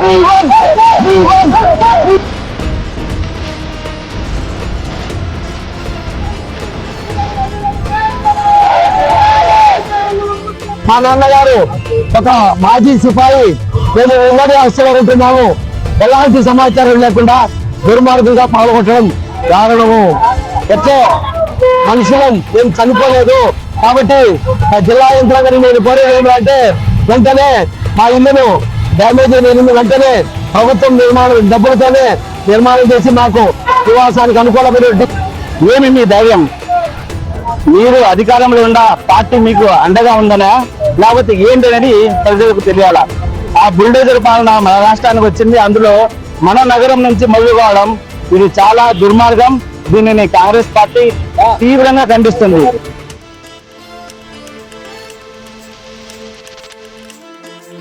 మా నాన్నగారు ఒక మాజీ సిపాయి. మేము ఉమ్మడి ఆస్తిలో ఉంటున్నాము. ఎలాంటి సమాచారం లేకుండా దుర్మార్గంగా పాల్గొట్టడం కారణము. ఎట్లా మనుషులం ఏం చనిపోలేదు కాబట్టి జిల్లా యంత్రాంగాన్ని నేను కోరేది ఏమిటంటే వెంటనే మా ఇల్లును డ్యామేజ్ అయిన వెంటనే ప్రభుత్వం డబ్బులతోనే నిర్మాణం చేసి మాకు నివాసానికి అనుకూలమైన. ఏమి మీ ధైర్యం? మీరు అధికారంలో ఉన్న పార్టీ మీకు అండగా ఉందనా లేకపోతే ఏంటనేది ప్రజలకు తెలియాలా? ఆ బుల్డోజర్ పాలన మన రాష్ట్రానికి వచ్చింది, అందులో మన నగరం నుంచి మొదలుకోవడం ఇది చాలా దుర్మార్గం. దీనిని కాంగ్రెస్ పార్టీ తీవ్రంగా ఖండిస్తుంది.